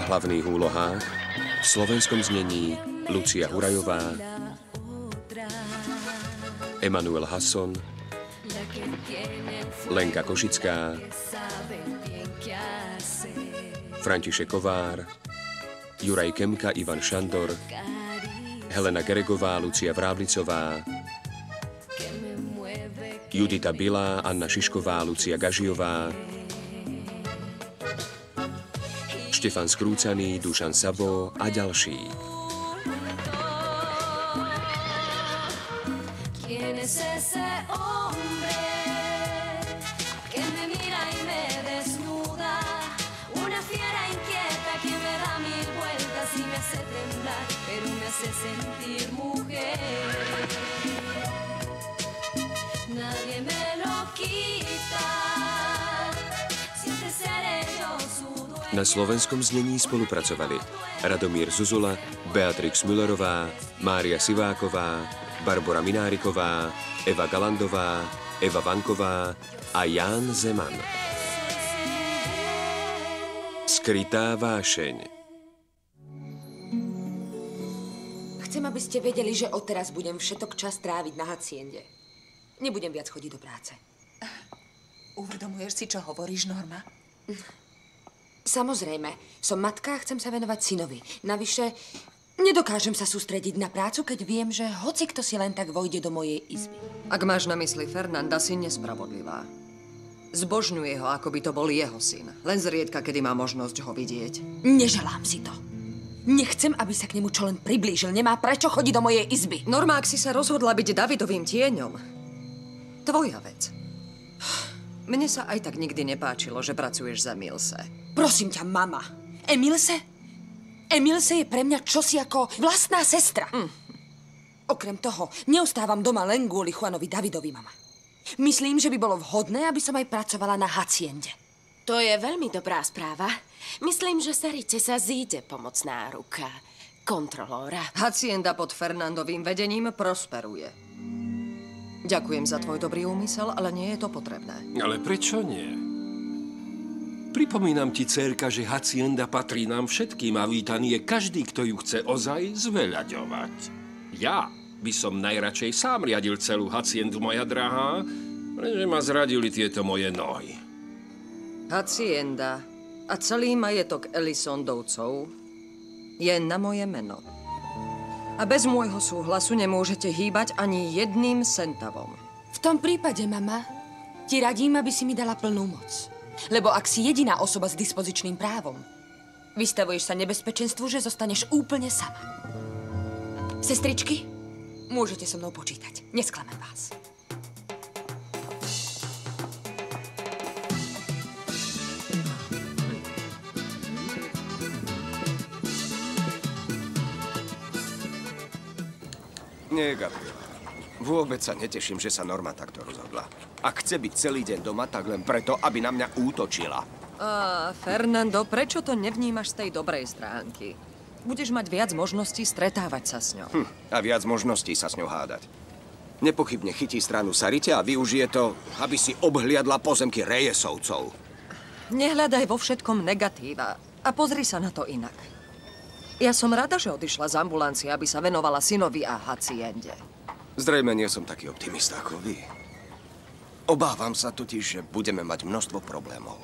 hlavných úlohách v slovenskom znení Lucia Hurajová, Emanuel Hasson, Lenka Košická, František Kovár, Juraj Kemka, Ivan Šandor, Helena Geregová, Lucia Vráblicová, Judita Bilá, Anna Šišková, Lucia Gažiová, Štefan Skrúcaný, Dušan Sabo a ďalší. Na slovenskom znení spolupracovali Radomír Zuzula, Beatrix Müllerová, Mária Siváková, Barbora Mináriková, Eva Galandová, Eva Vanková a Ján Zeman. Skrytá vášeň. Chcem, aby ste vedeli, že odteraz budem všetok čas tráviť na haciende. Nebudem viac chodiť do práce. Uvedomuješ si, čo hovoríš, Norma? Samozrejme. Som matka a chcem sa venovať synovi. Navyše, nedokážem sa sústrediť na prácu, keď viem, že hocikto si len tak vojde do mojej izby. Ak máš na mysli Fernanda, si nespravodlivá. Zbožňuje ho, ako by to bol jeho syn. Len zriedka, kedy má možnosť ho vidieť. Neželám si to. Nechcem, aby sa k nemu čo len priblížil. Nemá prečo chodiť do mojej izby. Norma, ak si sa rozhodla byť Davidovým tieňom, tvoja vec. Mne sa aj tak nikdy nepáčilo, že pracuješ za Milse. Prosím ťa, mama. Emilse? Emilse je pre mňa čosi ako vlastná sestra. Okrem toho, neostávam doma len kvôli Juanovi Davidovi, mama. Myslím, že by bolo vhodné, aby som aj pracovala na haciende. To je veľmi dobrá správa. Myslím, že Sarice sa zíde pomocná ruka kontrolóra. Hacienda pod Fernandovým vedením prosperuje. Ďakujem za tvoj dobrý úmysel, ale nie je to potrebné. Ale prečo nie? Pripomínam ti, dcérka, že hacienda patrí nám všetkým a vítaný je každý, kto ju chce ozaj zveľaďovať. Ja by som najradšej sám riadil celú haciendu, moja drahá, lenže ma zradili tieto moje nohy. Hacienda a celý majetok Elisondovcov je na moje meno. A bez môjho súhlasu nemôžete hýbať ani jedným centavom. V tom prípade, mama, ti radím, aby si mi dala plnú moc. Lebo ak si jediná osoba s dispozičným právom, vystavuješ sa nebezpečenstvu, že zostaneš úplne sama. Sestričky, môžete so mnou počítať. Nesklamem vás. Nie, Gabriela. Vôbec sa neteším, že sa Norma takto rozhodla. Ak chce byť celý deň doma, tak len preto, aby na mňa útočila. Fernando, prečo to nevnímaš z tej dobrej stránky? Budeš mať viac možností stretávať sa s ňou. A viac možností sa s ňou hádať. Nepochybne chytí stranu Sarite a využije to, aby si obhliadla pozemky Reyesovcov. Nehľadaj vo všetkom negatíva a pozri sa na to inak. Ja som rada, že odišla z ambulancie, aby sa venovala synovi a haciende. Zrejme nie som taký optimista ako vy. Obávam sa totiž, že budeme mať množstvo problémov.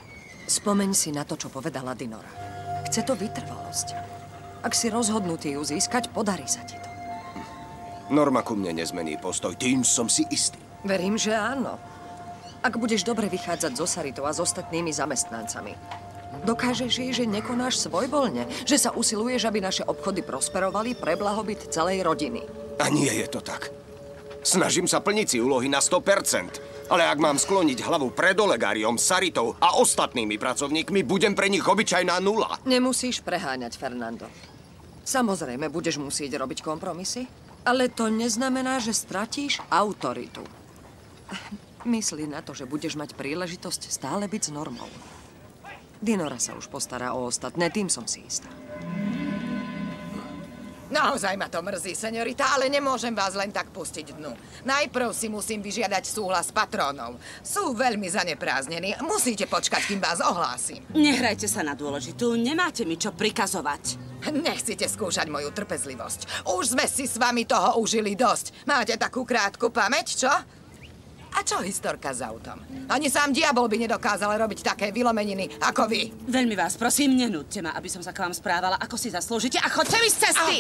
Spomeň si na to, čo povedala Dinora. Chce to vytrvalosť. Ak si rozhodnutý ju získať, podarí sa ti to. Norma ku mne nezmení postoj, tým som si istý. Verím, že áno. Ak budeš dobre vychádzať so Saritou a s ostatnými zamestnancami, dokážeš jej, že nekonáš svojvoľne, že sa usiluješ, aby naše obchody prosperovali pre blahobyt celej rodiny. A nie je to tak. Snažím sa plniť si úlohy na 100%, ale ak mám skloniť hlavu pred Olegáriom, Saritou a ostatnými pracovníkmi, budem pre nich obyčajná nula. Nemusíš preháňať, Fernando. Samozrejme, budeš musieť robiť kompromisy, ale to neznamená, že stratíš autoritu. Myslí na to, že budeš mať príležitosť stále byť s Normou. Dinora sa už postará o ostatné, tým som si istá. Naozaj ma to mrzí, señorita, ale nemôžem vás len tak pustiť dnu. Najprv si musím vyžiadať súhlas patrónov. Sú veľmi zanepráznení. Musíte počkať, kým vás ohlásim. Nehrajte sa na dôležitú, nemáte mi čo prikazovať. Nechcete skúšať moju trpezlivosť. Už sme si s vami toho užili dosť. Máte takú krátku pamäť, čo? A čo historka s autom? Ani sám diabol by nedokázal robiť také vylomeniny ako vy. Veľmi vás prosím, nenúďte ma, aby som sa k vám správala, ako si zaslúžite a choďte mi z cesty!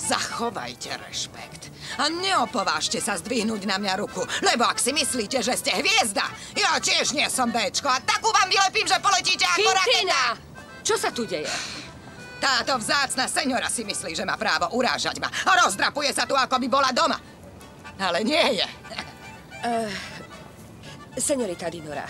Zachovajte rešpekt. A neopovážte sa zdvihnúť na mňa ruku, lebo ak si myslíte, že ste hviezda, ja tiež nie som béčko a takú vám vylepím, že poletíte ako raketa. Čo sa tu deje? Táto vzácna seňora si myslí, že má právo urážať ma a rozdrapuje sa tu, ako by bola doma. Ale nie je. Señorita Dinora,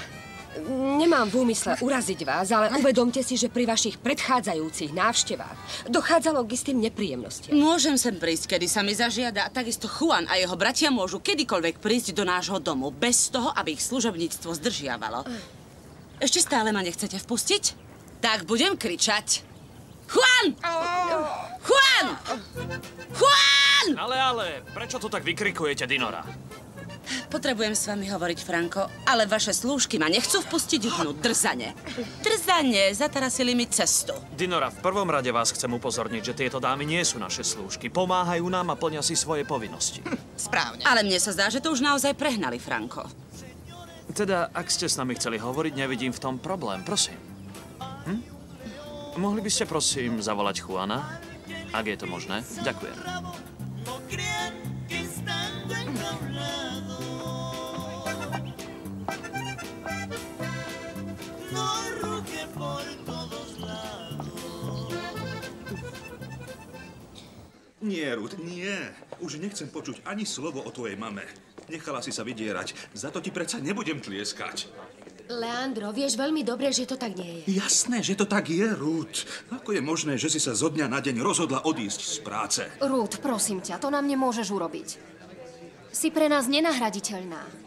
nemám v úmysle uraziť vás, ale uvedomte si, že pri vašich predchádzajúcich návštevách dochádzalo k istým nepríjemnostiam. Môžem sem prísť, kedy sa mi zažiada, a takisto Juan a jeho bratia môžu kedykoľvek prísť do nášho domu, bez toho, aby ich služobníctvo zdržiavalo. Ešte stále ma nechcete vpustiť? Tak budem kričať. Juan! Juan! Juan! Ale, prečo to tak vykrikujete, Dinora? Potrebujem s vami hovoriť, Franko, ale vaše slúžky ma nechcú vpustiť dnu. Drzane. Drzane, zatarasili mi cestu. Dinora, v prvom rade vás chcem upozorniť, že tieto dámy nie sú naše slúžky. Pomáhajú nám a plnia si svoje povinnosti. Správne. Ale mne sa zdá, že to už naozaj prehnali, Franko. Teda, ak ste s nami chceli hovoriť, nevidím v tom problém. Prosím. Mohli by ste, prosím, zavolať Juana? Ak je to možné. Ďakujem. Nie, Ruth, nie. Už nechcem počuť ani slovo o tvojej mame. Nechala si sa vydierať. Za to ti predsa nebudem tlieskať. Leandro, vieš veľmi dobre, že to tak nie je. Jasné, že to tak je, Ruth. Ako je možné, že si sa zo dňa na deň rozhodla odísť z práce? Ruth, prosím ťa, to nám nemôžeš urobiť. Si pre nás nenahraditeľná.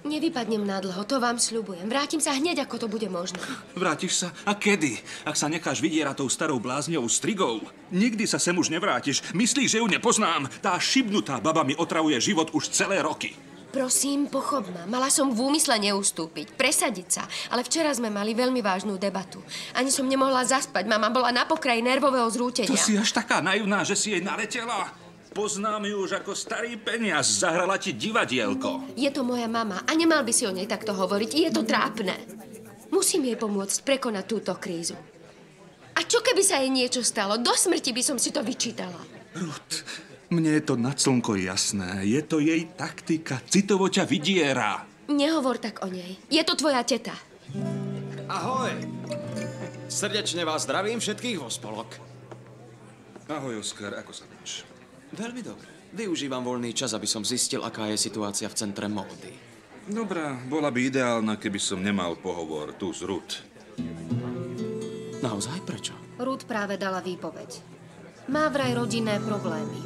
Nevypadnem nadlho, to vám sľubujem. Vrátim sa hneď, ako to bude možné. Vrátiš sa? A kedy? Ak sa necháš vydierať tou starou blázňou strigou? Nikdy sa sem už nevrátiš. Myslíš, že ju nepoznám? Tá šibnutá baba mi otravuje život už celé roky. Prosím, pochop ma. Mala som v úmysle neustúpiť, presadiť sa. Ale včera sme mali veľmi vážnu debatu. Ani som nemohla zaspať. Mama bola na pokraji nervového zrútenia. To si až taká naivná, že si jej naletela? Poznám ju už ako starý peniaz. Zahrala ti divadielko. Je to moja mama a nemal by si o nej takto hovoriť. Je to trápne. Musím jej pomôcť prekonať túto krízu. A čo keby sa jej niečo stalo? Do smrti by som si to vyčítala. Ruth, mne je to nad slnko jasné. Je to jej taktika. Citovo ťa vydiera. Nehovor tak o nej. Je to tvoja teta. Ahoj. Srdečne vás zdravím všetkých vo spolok. Ahoj, Oskar. Ako sa máš? Veľmi dobre. Využívam voľný čas, aby som zistil, aká je situácia v centre módy. Dobrá, bola by ideálna, keby som nemal pohovor tu s Ruth. Naozaj? Prečo? Ruth práve dala výpoveď. Má vraj rodinné problémy.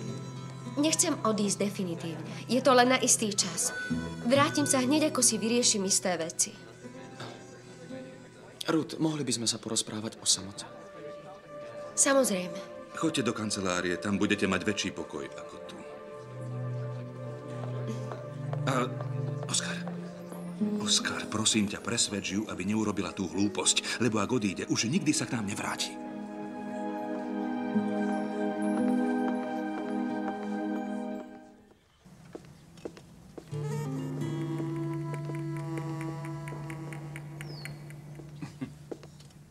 Nechcem odísť definitívne. Je to len na istý čas. Vrátim sa hneď, ako si vyriešim isté veci. Ruth, mohli by sme sa porozprávať o samote? Samozrejme. Choďte do kancelárie, tam budete mať väčší pokoj ako tu. A, Oskar, prosím ťa, presvedč ju, aby neurobila tú hlúposť, lebo ak odíde, už nikdy sa k nám nevráti.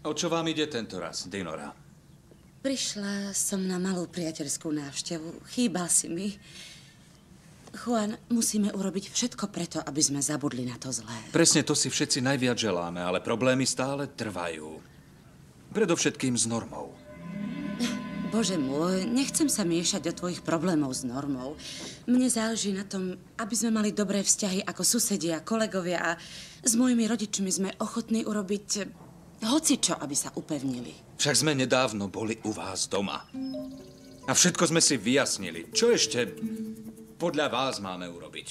O čo vám ide tento raz, Dinora? Prišla som na malú priateľskú návštevu. Chýbal si mi. Juan, musíme urobiť všetko preto, aby sme zabudli na to zlé. Presne to si všetci najviac želáme, ale problémy stále trvajú. Predovšetkým s Normou. Bože môj, nechcem sa miešať do tvojich problémov s Normou. Mne záleží na tom, aby sme mali dobré vzťahy ako susedia, kolegovia a s mojimi rodičmi sme ochotní urobiť hocičo, aby sa upevnili. Však sme nedávno boli u vás doma. A všetko sme si vyjasnili. Čo ešte podľa vás máme urobiť?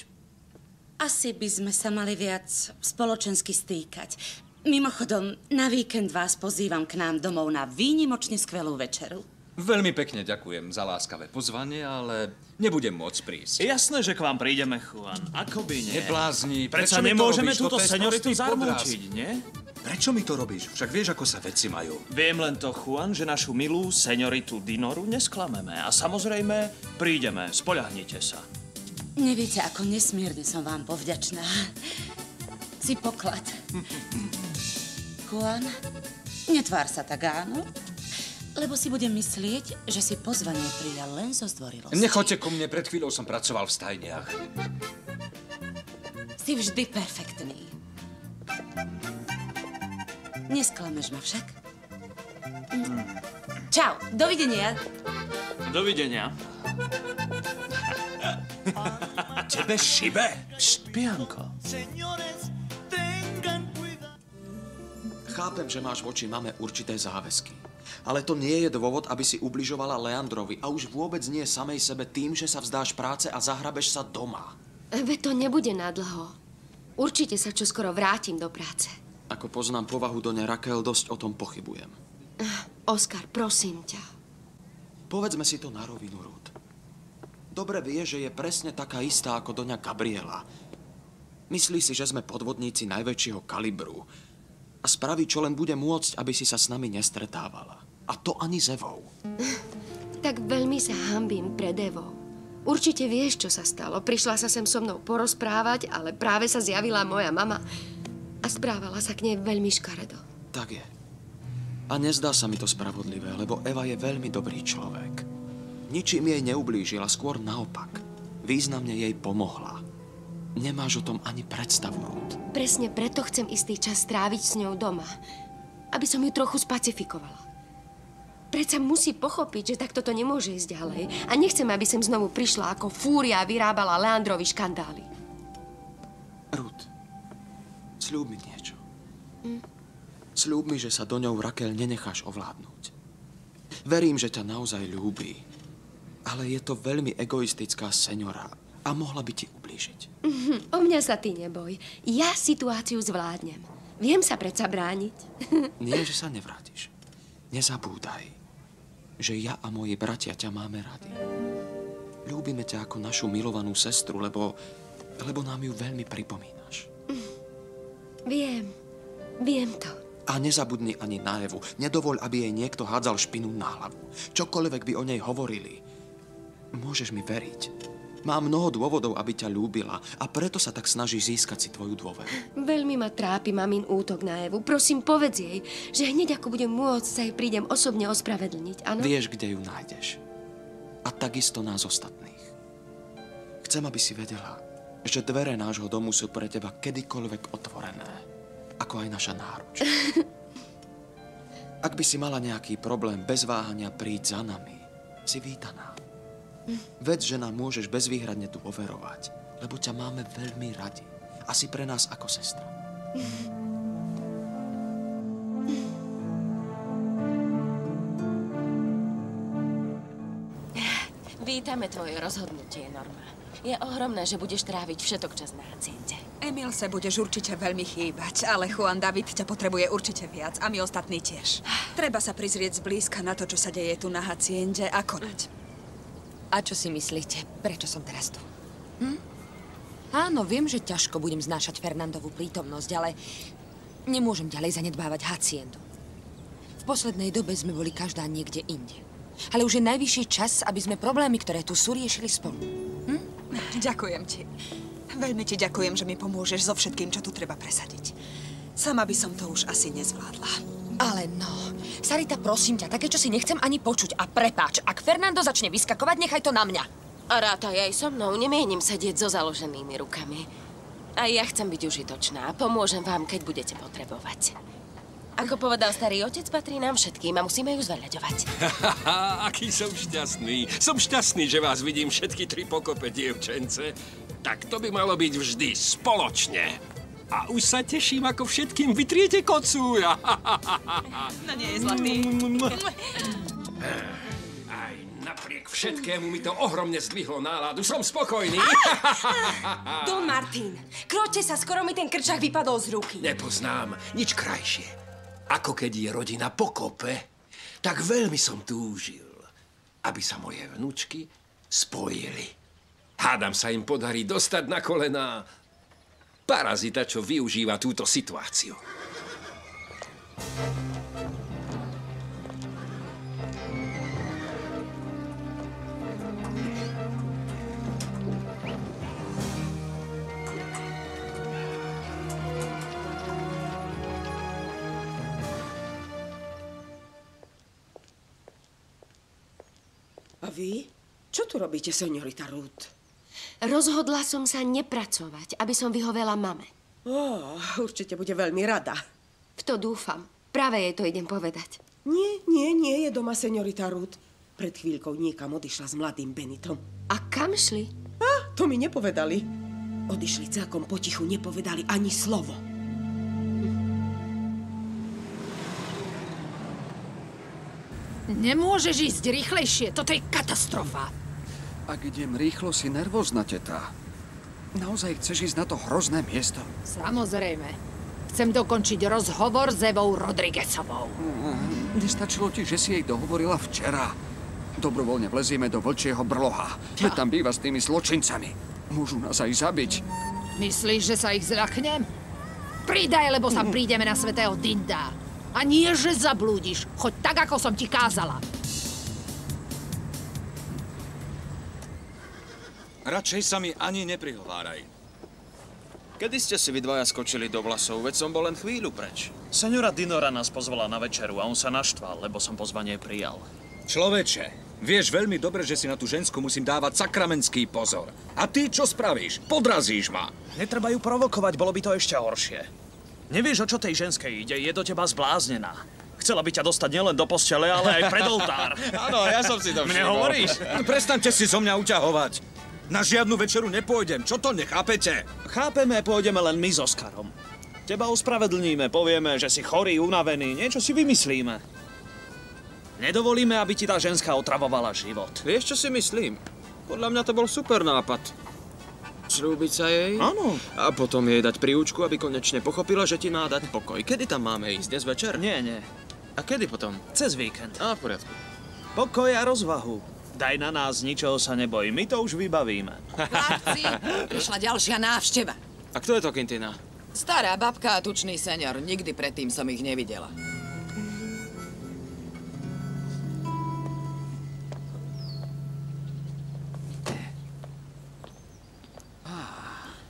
Asi by sme sa mali viac spoločensky stýkať. Mimochodom, na víkend vás pozývam k nám domov na výnimočne skvelú večeru. Veľmi pekne ďakujem za láskavé pozvanie, ale nebudem môcť prísť. Jasné, že k vám prídeme, Juan. Ako by nie? Neblázni. Predsa nemôžeme túto senioritu zarmúčiť, nie? Prečo mi to robíš? Však vieš, ako sa veci majú. Viem len to, Juan, že našu milú senioritu Dinoru nesklameme. A samozrejme, prídeme. Spoľahnite sa. Neviete, ako nesmierne som vám povďačná. Si poklad. Juan, netvár sa tak, áno? Lebo si budem myslieť, že si pozvanie prijal len zo zdvorilosti. Nechoďte ku mne, pred chvíľou som pracoval v stajniach. Si vždy perfektný. Nesklameš ma však? Čau, dovidenia. Dovidenia. Tebe šibe? Pšt, Pianko. Chápem, že máš voči mame určité záväzky. Ale to nie je dôvod, aby si ubližovala Leandrovi a už vôbec nie samej sebe tým, že sa vzdáš práce a zahrabeš sa doma. Veď to nebude nadlho. Určite sa čoskoro vrátim do práce. Ako poznám povahu Doňa Raquel, dosť o tom pochybujem. Oskar, prosím ťa. Povedzme si to na rovinu, Ruth. Dobre vie, že je presne taká istá ako Doňa Gabriela. Myslí si, že sme podvodníci najväčšieho kalibru. A spraví, čo len bude môcť, aby si sa s nami nestretávala. A to ani s Evou. Tak veľmi sa hanbím pred Evou. Určite vieš, čo sa stalo. Prišla sa sem so mnou porozprávať, ale práve sa zjavila moja mama a správala sa k nej veľmi škaredo. Tak je. A nezdá sa mi to spravodlivé, lebo Eva je veľmi dobrý človek. Ničím jej neublížila, skôr naopak. Významne jej pomohla. Nemáš o tom ani predstavu, Ruth. Presne preto chcem istý čas stráviť s ňou doma. Aby som ju trochu spacifikovala. Predsa musí pochopiť, že takto to nemôže ísť ďalej. A nechcem, aby sem znovu prišla ako fúria a vyrábala Leandrovi škandály. Ruth, sľub mi niečo. Sľub mi, že sa Doňou Raquel nenecháš ovládnuť. Verím, že ťa naozaj ľúbi. Ale je to veľmi egoistická seňora a mohla by ti ublížiť. O mňa sa ty neboj. Ja situáciu zvládnem. Viem sa predsa brániť. Nie, že sa nevrátiš. Nezabúdaj, že ja a moji bratia ťa máme radi. Ľúbime ťa ako našu milovanú sestru, lebo nám ju veľmi pripomínaš. Viem to. A nezabudni ani na Evu. Nedovoľ, aby jej niekto hádzal špinu na hlavu. Čokoľvek by o nej hovorili. Môžeš mi veriť. Mám mnoho dôvodov, aby ťa ľúbila a preto sa tak snaží získať si tvoju dôveru. Veľmi ma trápi mamin útok na Evu. Prosím, povedz jej, že hneď ako budem môcť, sa jej prídem osobne ospravedlniť, áno? Vieš, kde ju nájdeš. A takisto nás ostatných. Chcem, aby si vedela, že dvere nášho domu sú pre teba kedykoľvek otvorené. Ako aj naša náruč. Ak by si mala nejaký problém, bez váhania príď za nami. Si vítaná. Vedz, že nám môžeš bezvýhradne dôverovať, lebo ťa máme veľmi radi. A si pre nás ako sestra. Vítame tvoje rozhodnutie, Norma. Je ohromné, že budeš tráviť všetok čas na haciende. Emil sa budeš určite veľmi chýbať, ale Juan David ťa potrebuje určite viac a my ostatní tiež. Treba sa prizrieť zblízka na to, čo sa deje tu na haciende a konať. A čo si myslíte? Prečo som teraz tu? Áno, viem, že ťažko budem znášať Fernandovú prítomnosť, ale nemôžem ďalej zanedbávať haciendu. V poslednej dobe sme boli každá niekde inde. Ale už je najvyšší čas, aby sme problémy, ktoré tu sú, riešili spolu. Ďakujem ti. Veľmi ti ďakujem, že mi pomôžeš so všetkým, čo tu treba presadiť. Sama by som to už asi nezvládla. Ale no, Sarita, prosím ťa, také, čo si nechcem ani počuť. A prepáč, ak Fernando začne vyskakovať, nechaj to na mňa. A rátaj aj so mnou, nemienim sedieť so založenými rukami. A ja chcem byť užitočná. Pomôžem vám, keď budete potrebovať. Ako povedal starý otec, patrí nám všetkým a musíme ju zveľaďovať. Aký som šťastný. Som šťastný, že vás vidím všetky tri pokope, dievčence. Tak to by malo byť vždy spoločne. A už sa teším, ako všetkým vytriete kocúra. No nie je zlatý. Aj na Napriek všetkému mi to ohromne zdvihlo náladu. Som spokojný. Don Martin, kroťte sa, skoro mi ten krčak vypadol z ruky. Nepoznám nič krajšie. Ako keď je rodina pokope, tak veľmi som túžil, aby sa moje vnúčky spojili. Hádam sa im podarí dostať na kolená parazita, čo využíva túto situáciu. A vy? Čo tu robíte, señorita Ruth? Rozhodla som sa nepracovať, aby som vyhovela mame. Určite bude veľmi rada. V to dúfam. Práve jej to idem povedať. Nie je doma señorita Ruth. Pred chvíľkou niekam odišla s mladým Benitom. A kam šli? To mi nepovedali. Odišli celkom potichu, nepovedali ani slovo. Nemôžeš ísť rýchlejšie, toto je katastrofa. Ak idem rýchlo, si nervózna, teta. Naozaj chceš ísť na to hrozné miesto? Samozrejme. Chcem dokončiť rozhovor s Evou Rodriguezovou. Nestačilo ti, že si jej dohovorila včera. Dobrovoľne vlezieme do vlčieho brloha. Veď tam býva s tými zločincami. Môžu nás aj zabiť. Myslíš, že sa ich zľaknem? Pridaj, lebo sa prídeme na svätého Dinda. A nie, že zablúdiš. Choď tak, ako som ti kázala. Radšej sa mi ani neprihováraj. Kedy ste si vy dvaja skočili do vlasov? Veď som bol len chvíľu preč. Seňora Dinora nás pozvala na večeru a on sa naštval, lebo som pozvanie prijal. Človeče, vieš veľmi dobre, že si na tú žensku musím dávať sakramentský pozor. A ty čo spravíš? Podrazíš ma. Netreba ju provokovať, bolo by to ešte horšie. Nevieš, o čo tej ženskej ide, je do teba zbláznená. Chcela by ťa dostať nielen do postele, ale aj pred oltár. Áno, ja som si to všimol. Mne hovoríš? Prestaňte si so mňa uťahovať. Na žiadnu večeru nepôjdem, čo to nechápete? Chápeme, pôjdeme len my s Oskarom. Teba ospravedlníme, povieme, že si chorý, unavený, niečo si vymyslíme. Nedovolíme, aby ti tá ženská otravovala život. Vieš, čo si myslím? Podľa mňa to bol super nápad. Sľúbiť sa jej? Áno. A potom jej dať príučku, aby konečne pochopila, že ti má dať pokoj. Kedy tam máme ísť? Dnes večer? Nie. A kedy potom? Cez víkend. V poriadku. Pokoj a rozvahu. Daj na nás, ničoho sa neboj, my to už vybavíme. Chlapci, prišla ďalšia návšteva. A kto je to, Quintina? Stará babka a tučný seňor. Nikdy predtým som ich nevidela.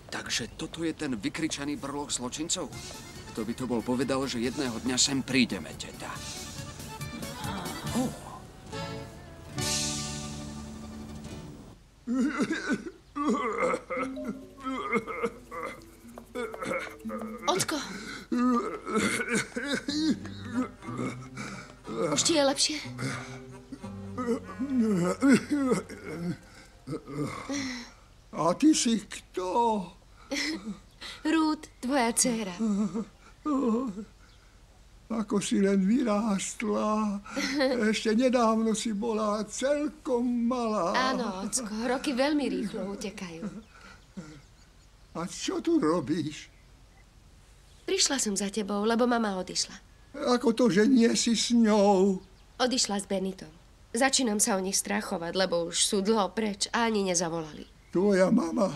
Takže toto je ten vykričaný brloch zločincov? Kto by to bol povedal, že jedného dňa sem prídeme, teta? Ocko. Už ti je lepšie? A ty si kto? Ruth, tvoja dcéra. Ako si len vyrástla. Ešte nedávno si bola celkom malá. Áno, ocko, roky veľmi rýchlo utekajú. A čo tu robíš? Prišla som za tebou, lebo mama odišla. Ako to, že nie si s ňou? Odišla s Benitom. Začínam sa o nich strachovať, lebo už sú dlho preč a ani nezavolali. Tvoja mama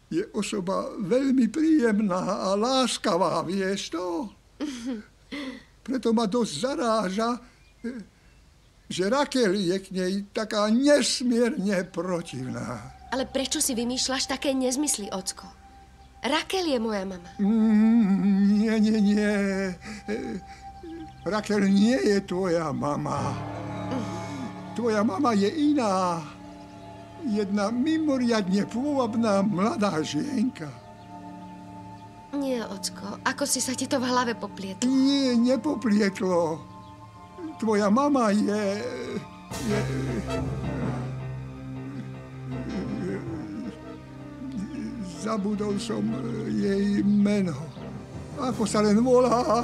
je osoba veľmi príjemná a láskavá, vieš to? Preto ma dosť zaráža, že Raquel je k nej taká nesmierne protivná. Ale prečo si vymýšľaš také nezmysly, ocko? Raquel je moja mama. Nie. Raquel nie je tvoja mama. Tvoja mama je iná. Jedna mimoriadne pôvabná mladá žienka. Nie, ocko. Ako si sa ti to v hlave poplietlo? Nie, nepoplietlo. Tvoja mama je... Zabudol som jej meno. Ako sa len volá?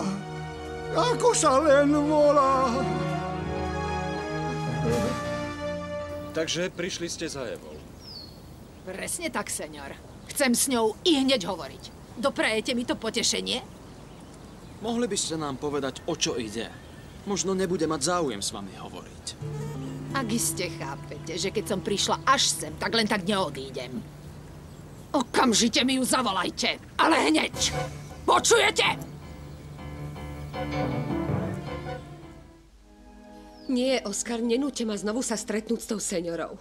Takže prišli ste za Evou. Presne tak, senior. Chcem s ňou i hneď hovoriť. Doprajete mi to potešenie? Mohli by ste nám povedať, o čo ide? Možno nebude mať záujem s vami hovoriť. Ak iste chápete, že keď som prišla až sem, tak len tak neodídem. Okamžite mi ju zavolajte, ale hneď! Počujete? Nie, Oskar, nenúďte ma znovu sa stretnúť s tou seniorou.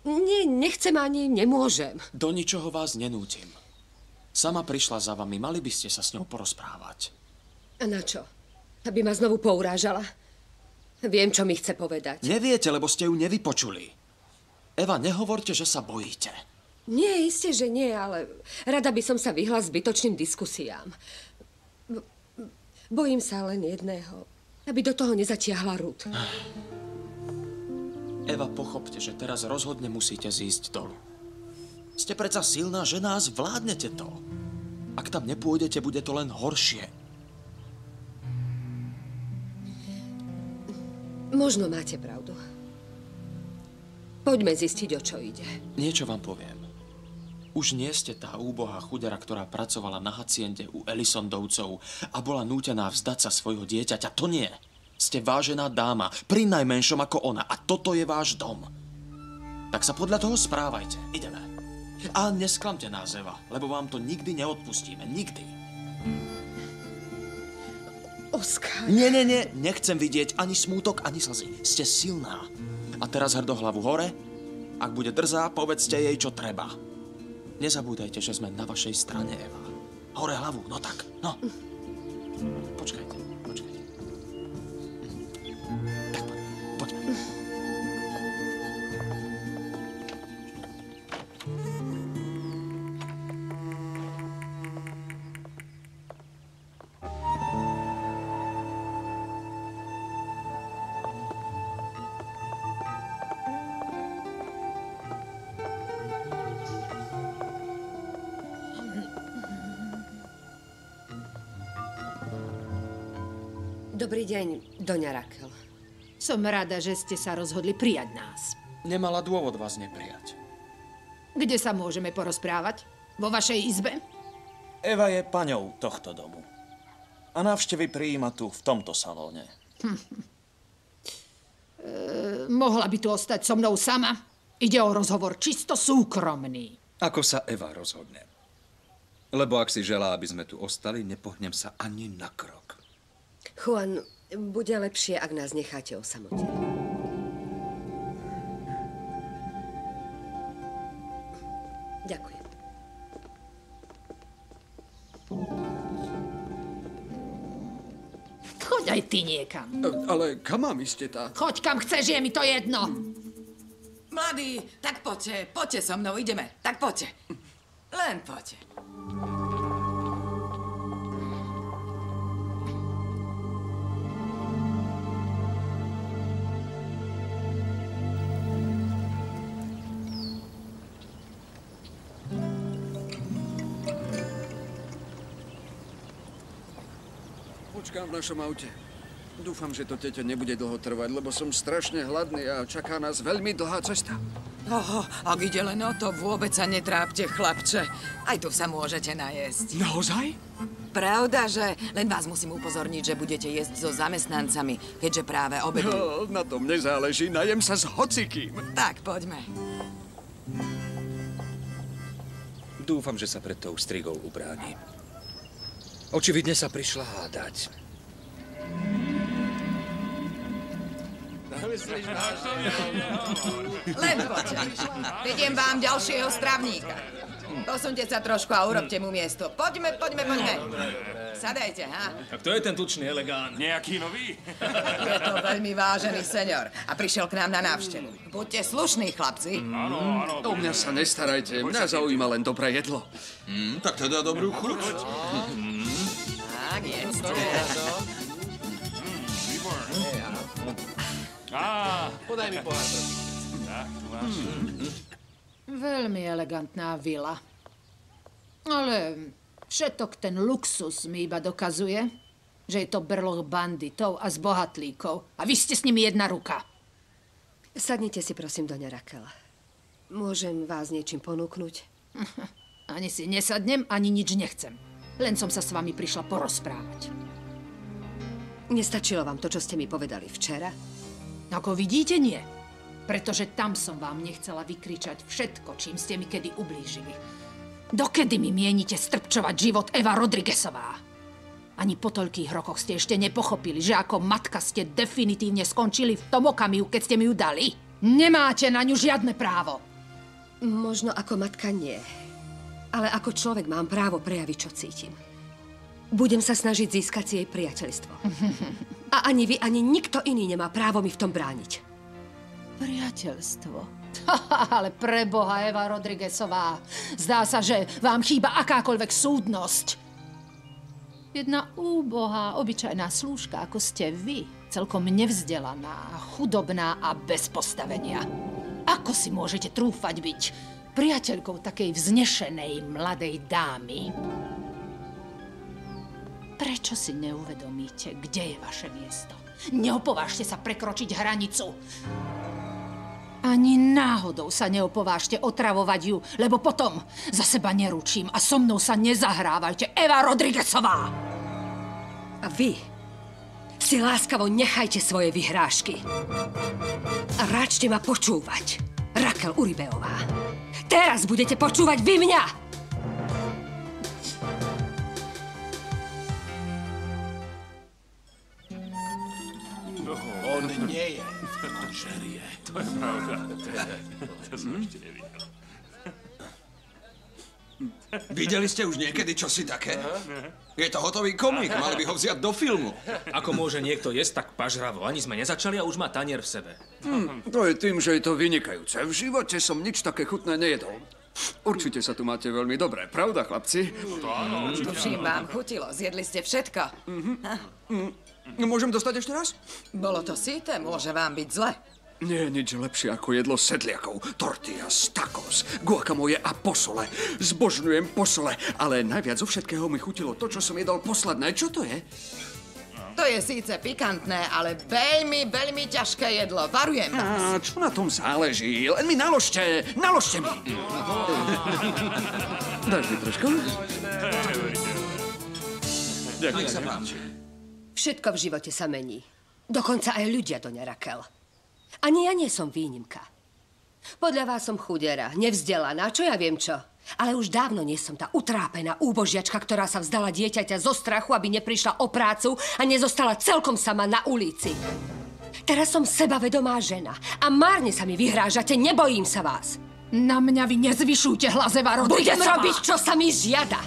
Nie, nechcem ani nemôžem. Do ničoho vás nenútim. Sama prišla za vami, mali by ste sa s ňou porozprávať. A na čo? Aby ma znovu pourážala? Viem, čo mi chce povedať. Neviete, lebo ste ju nevypočuli. Eva, nehovorte, že sa bojíte. Nie, isté, že nie, ale rada by som sa vyhla zbytočným diskusiám. Bojím sa len jedného, aby do toho nezatiahla Ruth. Eva, pochopte, že teraz rozhodne musíte zísť dolu. Ste predsa silná žena a zvládnete to. Ak tam nepôjdete, bude to len horšie. Možno máte pravdu. Poďme zistiť, o čo ide. Niečo vám poviem. Už nie ste tá úbohá chudera, ktorá pracovala na haciende u Elisondovcov a bola nútená vzdať sa svojho dieťaťa. To nie. Ste vážená dáma, pri najmenšom ako ona. A toto je váš dom. Tak sa podľa toho správajte. Ideme. A nesklamte nás, Eva, lebo vám to nikdy neodpustíme. Nikdy. Oskar. Nie. Nechcem vidieť ani smútok, ani slzy. Ste silná. A teraz hrdo hlavu hore. Ak bude drzá, povedzte jej, čo treba. Nezabúdajte, že sme na vašej strane, Eva. Hore hlavu, no tak, no. Počkajte. Tak poďme. Dobrý deň, doňa Rakel. Som rada, že ste sa rozhodli prijať nás. Nemala dôvod vás neprijať. Kde sa môžeme porozprávať? Vo vašej izbe? Eva je paňou tohto domu. A návštevy prijíma tu, v tomto salóne. Mohla by tu ostať so mnou sama? Ide o rozhovor čisto súkromný. Ako sa Eva rozhodne. Lebo ak si želá, aby sme tu ostali, nepohnem sa ani na krok. Juan, bude lepšie, ak nás necháte o samote. Ďakujem. Choď aj ty niekam. Ale kam mám ísť, teta? Choď kam chceš, je mi to jedno. Mladí, tak poďte so mnou, ideme. Tak poďte. Len poďte. Počkám v našom aute. Dúfam, že to tete nebude dlho trvať, lebo som strašne hladný a čaká nás veľmi dlhá cesta. Ak ide len o to, vôbec sa netrápte, chlapče. Aj tu sa môžete najesť. Naozaj? Pravda, že len vás musím upozorniť, že budete jesť so zamestnancami, keďže práve obedujú. No, na tom nezáleží, najem sa s hocikým. Tak, poďme. Dúfam, že sa pred tou strigou ubráni. Očividne sa prišla hádať. Len poďte. Vidím vám ďalšieho stravníka. Posunte sa trošku a urobte mu miesto. Poďme. Sadajte, ha? Tak to je ten tučný elegán. Nejaký nový? Je to veľmi vážený senior a prišiel k nám na návštevu. Buďte slušní, chlapci. Áno. O mňa sa nestarajte, mňa zaujíma len dobré jedlo. Tak teda dobrú chuť. Tak, jedzte. Podaj mi pohár. Veľmi elegantná vila. Ale všetok ten luxus mi iba dokazuje, že je to brloch banditov a zbohatlíkov. A vy ste s nimi jedna ruka. Sadnite si prosím doňa, Rakel. Môžem vás niečím ponúknuť? Ani si nesadnem, ani nič nechcem. Len som sa s vami prišla porozprávať. Nestačilo vám to, čo ste mi povedali včera? Ako vidíte, nie. Pretože tam som vám nechcela vykričať všetko, čím ste mi kedy ublížili. Dokedy mi mienite strpčovať život Eva Rodriguezová? Ani po toľkých rokoch ste ešte nepochopili, že ako matka ste definitívne skončili v tom okamihu, keď ste mi ju dali. Nemáte na ňu žiadne právo. Možno ako matka nie. Ale ako človek mám právo prejaviť, čo cítim. Budem sa snažiť získať si jej priateľstvo. A ani vy, ani nikto iný nemá právo mi v tom brániť. Priateľstvo? Ale preboha, Eva Rodriguezová. Zdá sa, že vám chýba akákoľvek súdnosť. Jedna úbohá, obyčajná slúžka, ako ste vy, celkom nevzdelaná, chudobná a bez postavenia. Ako si môžete trúfať byť priateľkou takej vznešenej mladej dámy? Prečo si neuvedomíte, kde je vaše miesto? Neopovážte sa prekročiť hranicu. Ani náhodou sa neopovážte otravovať ju, lebo potom za seba neručím a so mnou sa nezahrávajte. Eva Rodriguezová! A vy si láskavo nechajte svoje vyhrážky. A ráčte ma počúvať, Rakel Uribeová. Teraz budete počúvať vy mňa! On nie je. Žerie. To je pravda. To som ešte nevidel. Videli ste už niekedy čosi také? Je to hotový komik, mali by ho vziať do filmu. Ako môže niekto jesť tak pažravo? Ani sme nezačali a už má tanier v sebe. To je tým, že je to vynikajúce. V živote som nič také chutné nejedol. Určite sa tu máte veľmi dobré, pravda, chlapci? Tuším, vám chutilo. Zjedli ste všetko. Môžem dostať ešte raz? Bolo to síte, môže vám byť zle. Nie je nič lepšie ako jedlo sedliakov. Tortillas, tacos, guacamole a posole. Zbožňujem posole, ale najviac zo všetkého mi chutilo to, čo som jedol posledné. Čo to je? To je síce pikantné, ale veľmi, veľmi ťažké jedlo. Varujem vás. Čo na tom záleží? Len mi naložte. Naložte mi. Dáš mi trošku? Ďakujem sa páči. Všetko v živote sa mení. Dokonca aj ľudia, doňa Rakel. Ani ja nie som výnimka. Podľa vás som chudera, nevzdelaná, čo ja viem čo. Ale už dávno nie som tá utrápená úbožiačka, ktorá sa vzdala dieťaťa zo strachu, aby neprišla o prácu a nezostala celkom sama na ulici. Teraz som sebavedomá žena a márne sa mi vyhrážate, nebojím sa vás. Na mňa vy nezvyšujte hlas, Eva Rodriguezová. Budem robiť, čo sa mi žiada.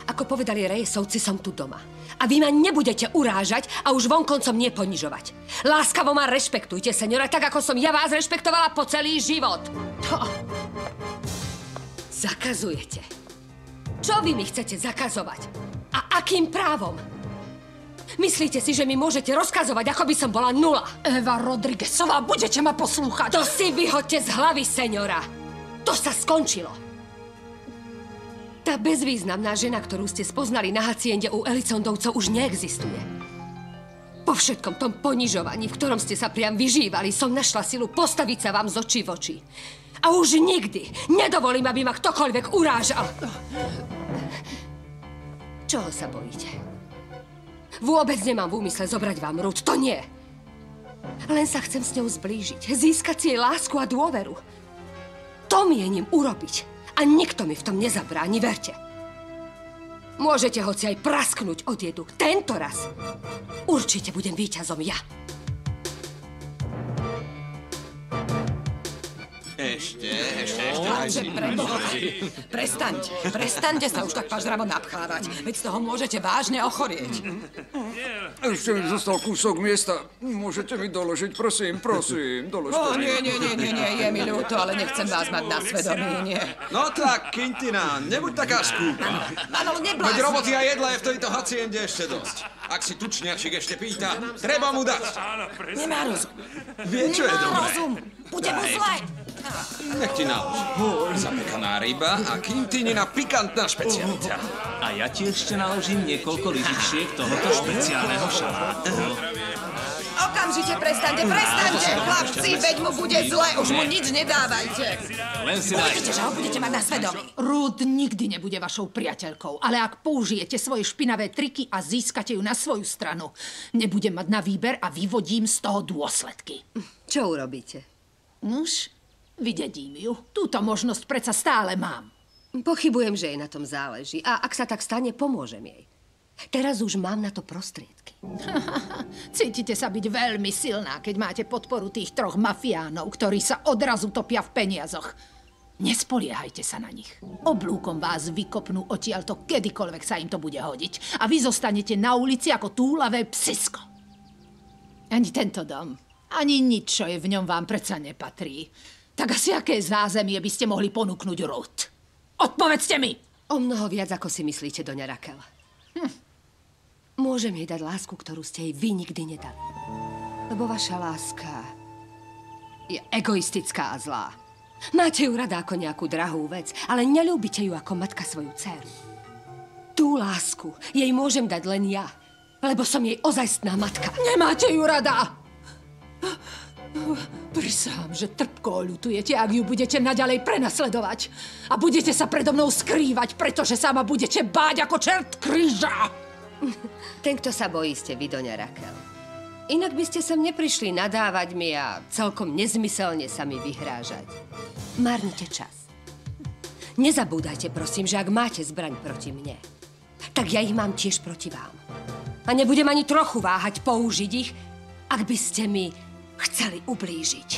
Ako povedali Reyesovci, som tu doma. A vy ma nebudete urážať a už vonkoncom neponižovať. Láskavo ma rešpektujte, seňora, tak ako som ja vás rešpektovala po celý život. Zakazujete. Čo vy mi chcete zakazovať? A akým právom? Myslíte si, že mi môžete rozkazovať, ako by som bola nula? Eva Rodriguezová, budete ma poslúchať. To si vyhoďte z hlavy, seňora. To sa skončilo. Tá bezvýznamná žena, ktorú ste spoznali na haciende u Elisondovcov, už neexistuje. Po všetkom tom ponižovaní, v ktorom ste sa priam vyžívali, som našla silu postaviť sa vám z očí v oči. A už nikdy nedovolím, aby ma ktokoľvek urážal. Čoho sa bojíte? Vôbec nemám v úmysle zobrať vám Ruth, to nie. Len sa chcem s ňou zblížiť, získať si jej lásku a dôveru. To mienim urobiť. A nikto mi v tom nezabráni, verte. Môžete hoci aj prasknúť od jedu. Tento raz určite budem víťazom ja. Ešte. Prestaňte sa už tak pažravo napchávať. Veď z toho môžete vážne ochorieť. Ešte mi zostal kúsok miesta. Môžete mi doložiť, prosím, doložte mi. Nie, je mi ľúto, ale nechcem vás mať na svedomí, nie. No tak, Quintina, nebuď taká skúpa. Áno, neblázni. Veď roboty a jedla je v tejto haciende ešte dosť. Ak si tučniačik ešte pýta, treba mu dať. Nemá rozum. Vie, čo je dobré. rozum. Bude mu zle. Nech ti naloží. Zapekaná ryba a Quintinina pikantná špecialita. A ja ti ešte naložím niekoľko lyžičiek tohoto špeciálneho šalátu. A Okamžite prestaňte! Chlapci, veď mu bude zle, už mu nič nedávajte. Uvidíte, že ho budete mať na svedomí. Ruth nikdy nebude vašou priateľkou, ale ak použijete svoje špinavé triky a získate ju na svoju stranu, nebudem mať na výber a vyvodím z toho dôsledky. Čo urobíte? Nuž, vydedím ju. Túto možnosť predsa stále mám. Pochybujem, že jej na tom záleží. A ak sa tak stane, pomôžem jej. Teraz už mám na to prostriedky. Cítite sa byť veľmi silná, keď máte podporu tých 3 mafiánov, ktorí sa odrazu topia v peniazoch. Nespoliehajte sa na nich. Oblúkom vás vykopnú odtiaľto, kedykoľvek sa im to bude hodiť. A vy zostanete na ulici ako túlavé psisko. Ani tento dom, ani nič, čo je v ňom, vám predsa nepatrí. Tak asi aké zázemie by ste mohli ponúknuť Ruth? Odpovedzte mi! O mnoho viac, ako si myslíte, doňa Rakel. Môžem jej dať lásku, ktorú ste jej vy nikdy nedali. Lebo vaša láska je egoistická a zlá. Máte ju rada ako nejakú drahú vec, ale neľúbite ju ako matka svoju dceru. Tú lásku jej môžem dať len ja, lebo som jej ozajstná matka. Nemáte ju rada! Prisahám, že trpko oľutujete, ak ju budete naďalej prenasledovať. A budete sa predo mnou skrývať, pretože sa ma budete báť ako čert kríža. Ten, kto sa bojí, ste vy, doňa Rakel. Inak by ste sem neprišli nadávať mi a celkom nezmyselne sa mi vyhrážať. Márnite čas. Nezabúdajte, prosím, že ak máte zbraň proti mne, tak ja ich mám tiež proti vám. A nebudem ani trochu váhať použiť ich, ak by ste mi chceli ublížiť.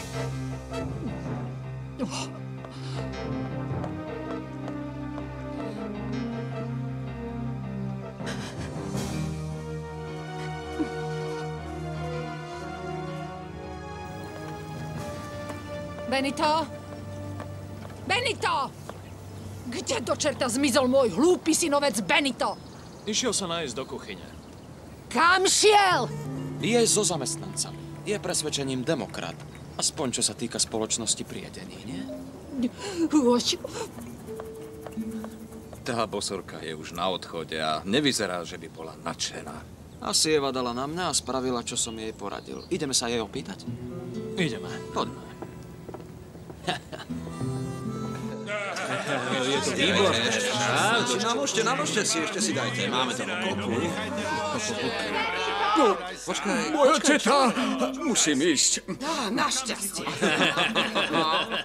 Benito? Benito! Kde do čerta zmizol môj hlúpy synovec Benito? Išiel sa nájsť do kuchyne. Kam šiel? Je so zamestnancami. Je presvedčením demokrat. Aspoň čo sa týka spoločnosti pri jedení, nie? Tá bosorka je už na odchode a nevyzerá, že by bola nadšená. Asi Eva dala na mňa a spravila, čo som jej poradil. Ideme sa jej opýtať? Ideme. Poďme. Je to výborné. Naložte si, ešte si dajte. Máme to kopu. No, počkaj. Moja teta, musím ísť. Našťastie.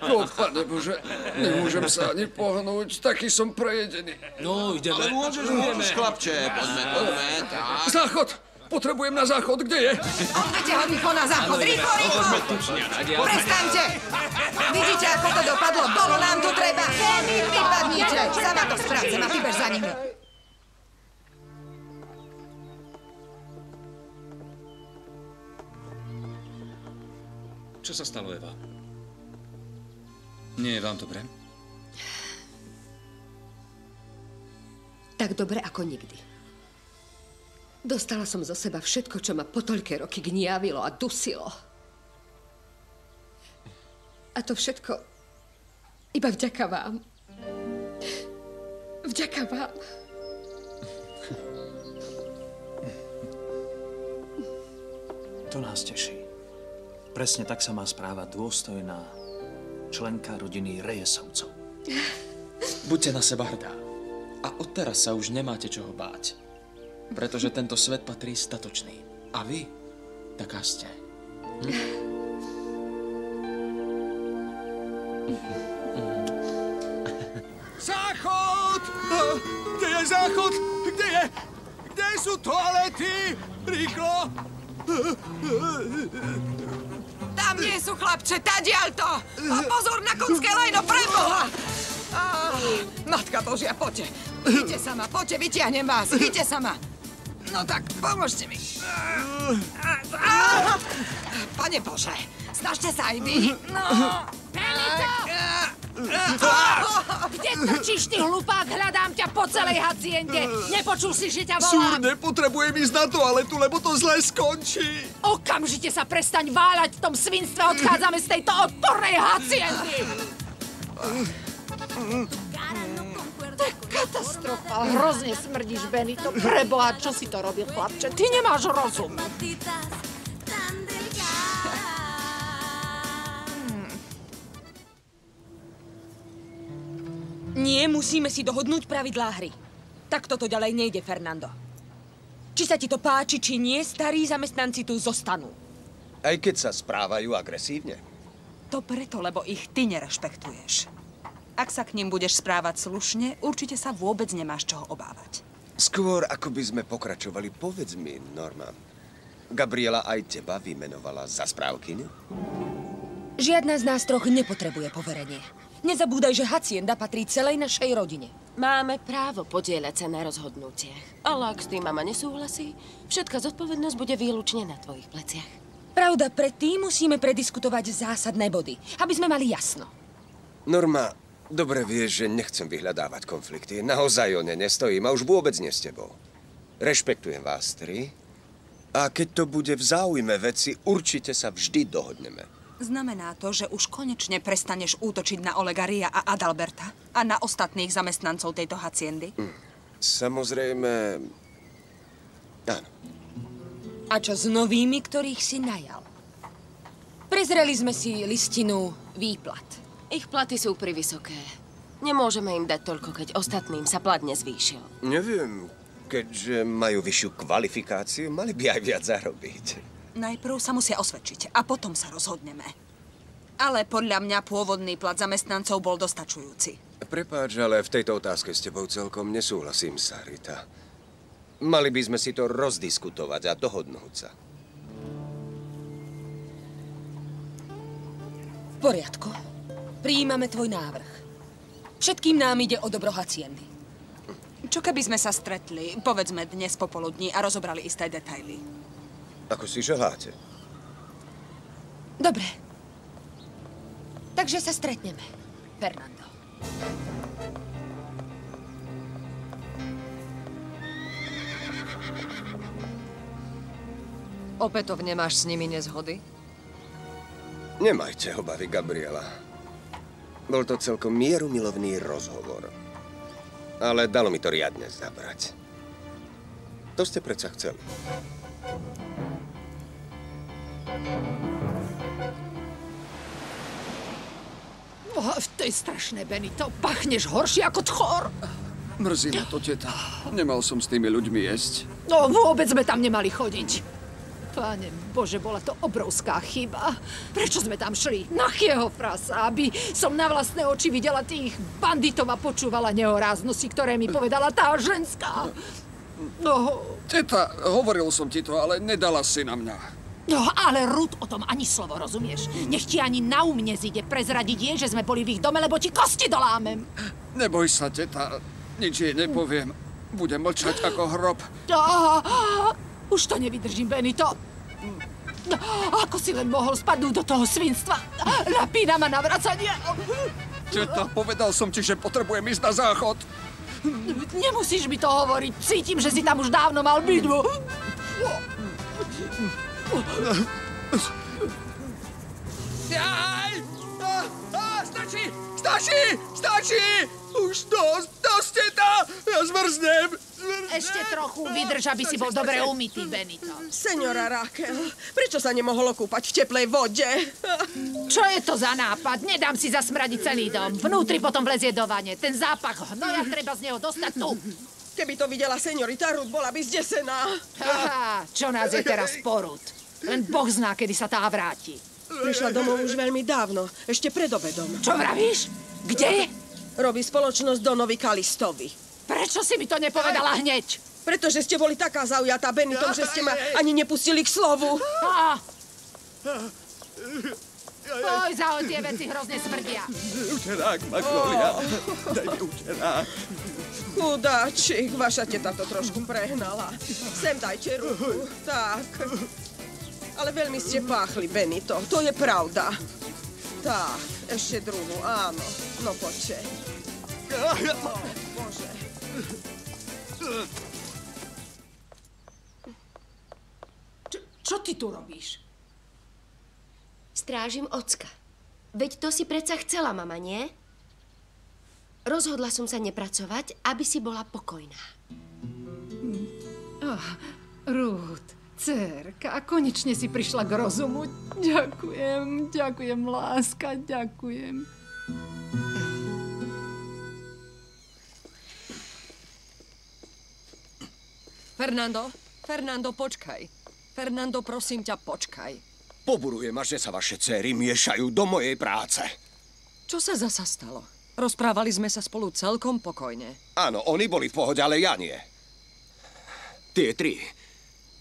No, Pane Bože, nemôžem sa ani pohnúť, taký som prejedený. No, ideme. Ale môžeš, chlapče, poďme, tak. Záchod! Potrebujem na záchod, kde je? Odvedte ho rýchlo na záchod, rýchlo! Prestaňte! Vidíte, ako to dopadlo? Dolu nám tu treba! Vypadnite! Sama to správcem a ty bež za nimi. Čo sa stalo, Eva? Nie je vám dobre? Tak dobre ako nikdy. Dostala som zo seba všetko, čo ma po toľké roky gniavilo a dusilo. A to všetko iba vďaka vám. Vďaka vám. To nás teší. Presne tak sa má správať dôstojná členka rodiny Reyesovcov. Buďte na seba hrdá. A odteraz sa už nemáte čoho báť. Pretože tento svet patrí statočný. A vy taká ste. Záchod! Kde je záchod? Kde je? Kde sú toalety? Rýchlo! Tam nie sú, chlapče, tadiaľto! A pozor na konské lajno, preboha! Matka Božia, poďte. Vidíte sama, poďte, vytiahnem vás. Vidíte sama. No tak, pomôžte mi. Pane Bože, snažte sa aj vy. No. Benito! Kde trčíš, ty hlupák? Hľadám ťa po celej haciende. Nepočul si, že ťa volám? Súrne, potrebujem ísť na toaletu, lebo to zle skončí. Okamžite sa prestaň váľať v tom svinstve. Odchádzame z tejto odpornej haciendy. To je katastrofa. Hrozne smrdíš, Benito. Preboha, čo si to robil, chlapče? Ty nemáš rozum. Nie, musíme si dohodnúť pravidlá hry. Tak toto ďalej nejde, Fernando. Či sa ti to páči, či nie, starí zamestnanci tu zostanú. Aj keď sa správajú agresívne. To preto, lebo ich ty nerešpektuješ. Ak sa k ním budeš správať slušne, určite sa vôbec nemáš čoho obávať. Skôr, ako by sme pokračovali, povedz mi, Norma, Gabriela aj teba vymenovala za správkyňu? Žiadna z nás troch nepotrebuje poverenie. Nezabúdaj, že hacienda patrí celej našej rodine. Máme právo podieľať sa na rozhodnutiach. Ale ak s tým mama nesúhlasí, všetká zodpovednosť bude výlučne na tvojich pleciach. Pravda, predtým musíme prediskutovať zásadné body, aby sme mali jasno. Norma, dobre vieš, že nechcem vyhľadávať konflikty. Naozaj o ne nestojím a už vôbec nie s tebou. Rešpektujem vás tri. A keď to bude v záujme veci, určite sa vždy dohodneme. Znamená to, že už konečne prestaneš útočiť na Olegaria a Adalberta a na ostatných zamestnancov tejto haciendy? Samozrejme... Áno. A čo s novými, ktorých si najal? Prezreli sme si listinu výplat. Ich platy sú privysoké. Nemôžeme im dať toľko, keď ostatným sa plat nezvýšil. Neviem, keďže majú vyššiu kvalifikáciu, mali by aj viac zarobiť. Najprv sa musia osvedčiť a potom sa rozhodneme. Ale podľa mňa pôvodný plat zamestnancov bol dostačujúci. Prepáč, ale v tejto otázke s tebou celkom nesúhlasím, Sarita. Mali by sme si to rozdiskutovať a dohodnúť sa. V poriadku. Prijímame tvoj návrh. Všetkým nám ide o dobro haciendy. Čo keby sme sa stretli, povedzme dnes popoludní a rozobrali isté detaily? Ako si želáte. Dobre. Takže sa stretneme, Fernando. Opätovne máš s nimi nezhody? Nemajte obavy, Gabriela. Bol to celkom mierumilovný rozhovor. Ale dalo mi to riadne zabrať. To ste predsa chceli. To je strašné, Benito. Pachneš horšie ako tchor. Mrzí ma to, teta. Nemal som s tými ľuďmi jesť. No, vôbec sme tam nemali chodiť. Páne Bože, bola to obrovská chyba. Prečo sme tam šli? Nachieho frasa, aby som na vlastné oči videla tých banditov a počúvala nehoráznosti, ktoré mi povedala tá ženská. No. Teta, hovoril som ti to, ale nedala si na mňa. No, ale Ruth o tom ani slovo, rozumieš? Nech ti ani na nezíde prezradiť jej, že sme boli v ich dome, lebo ti kosti dolámem. Neboj sa, teta. Nič jej nepoviem. Budem mlčať ako hrob. Už to nevydržím, Benito. Ako si len mohol spadnúť do toho svinstva? Napína ma na vracanie. Teta, povedal som ti, že potrebujem ísť na záchod. Nemusíš mi to hovoriť. Cítim, že si tam už dávno mal byť. Jaj! Stačí! Stačí! Stačí! Už dosť, teta! Ja zmrznem! Ešte trochu vydrž, aby si bol dobre umytý, Benito. Seňora Raquel, prečo sa nemohlo kúpať v teplej vode? Čo je to za nápad? Nedám si zasmradiť celý dom. Vnútri potom vlezie do vane. Ten zápach hnoja treba z neho dostať tu. Keby to videla seňorita Ruth, bola by zdesená. Čo nás je teraz porud? Len Boh zná, kedy sa tá vráti. Prišla domov už veľmi dávno, ešte pred obedom. Čo vravíš? Kde? Robí spoločnosť Donovi Kalistovi. Prečo si mi to nepovedala hneď? Pretože ste boli taká zaujatá Benitom, že ste ma ani nepustili k slovu. Oj, zahoď, tie veci hrozne smrdia. Uterák, Magnolia. Daj mi uterák. Chudáčik, vaša teta to trošku prehnala. Sem dajte ruku. Tak. Ale veľmi ste páchli, Benito. To je pravda. Tak, ešte druhú, áno. No poďte. Bože. Čo ty tu robíš? Strážim ocka. Veď to si predsa chcela, mama, nie? Rozhodla som sa nepracovať, aby si bola pokojná. Ruth, dcérka, konečne si prišla k rozumu. Ďakujem, láska, ďakujem. Fernando, počkaj. Fernando, prosím ťa, počkaj. Poburujem ma, že sa vaše céry miešajú do mojej práce. Čo sa zasa stalo? Rozprávali sme sa spolu celkom pokojne. Áno, oni boli v pohode, ale ja nie. Tie tri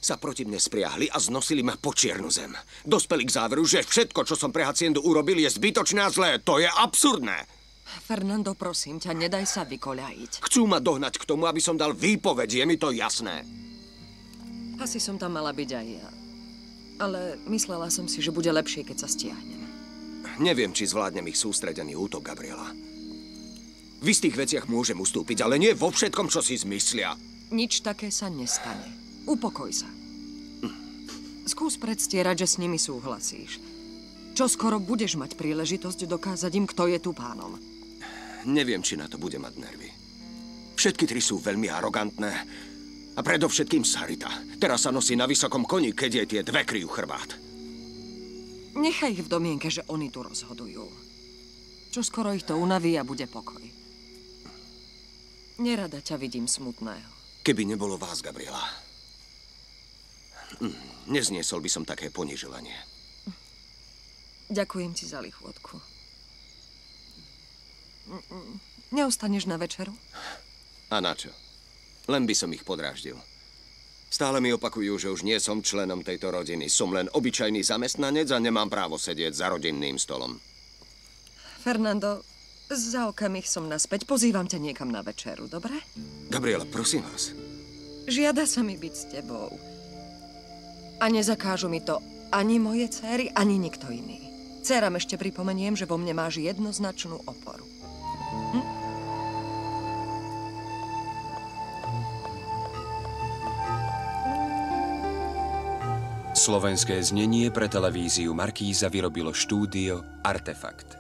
sa proti mne spriahli a znosili ma po čiernu zem. Dospeli k záveru, že všetko, čo som pre Haciendu urobil, je zbytočné a zlé. To je absurdné. Fernando, prosím ťa, nedaj sa vykoľajiť. Chcú ma dohnať k tomu, aby som dal výpoveď, je mi to jasné. Asi som tam mala byť aj ja. Ale myslela som si, že bude lepšie, keď sa stiahnem. Neviem, či zvládnem ich sústredený útok, Gabriela. V istých veciach môžem ustúpiť, ale nie vo všetkom, čo si zmyslia. Nič také sa nestane. Upokoj sa. Skús predstierať, že s nimi súhlasíš. Čoskoro budeš mať príležitosť dokázať im, kto je tu pánom. Neviem, či na to bude mať nervy. Všetky tri sú veľmi arogantné. A predovšetkým Sarita. Teraz sa nosí na vysokom koni, keď jej tie dve kryjú chrbát. Nechaj ich v domienke, že oni tu rozhodujú. Čoskoro ich to unaví a bude pokoj. Nerada ťa vidím smutného. Keby nebolo vás, Gabriela, nezniesol by som také ponižovanie. Ďakujem ti za lichvotku. Neostaneš na večeru? A na čo? Len by som ich podráždil. Stále mi opakujú, že už nie som členom tejto rodiny. Som len obyčajný zamestnanec a nemám právo sedieť za rodinným stolom. Fernando, za okamih som naspäť. Pozývam ťa niekam na večeru, dobre? Gabriela, prosím vás. Žiada sa mi byť s tebou. A nezakážu mi to ani moje dcéry, ani nikto iný. Dcéram ešte pripomeniem, že vo mne máš jednoznačnú oporu. Slovenské znenie pre televíziu Markíza vyrobilo štúdio Artefakt.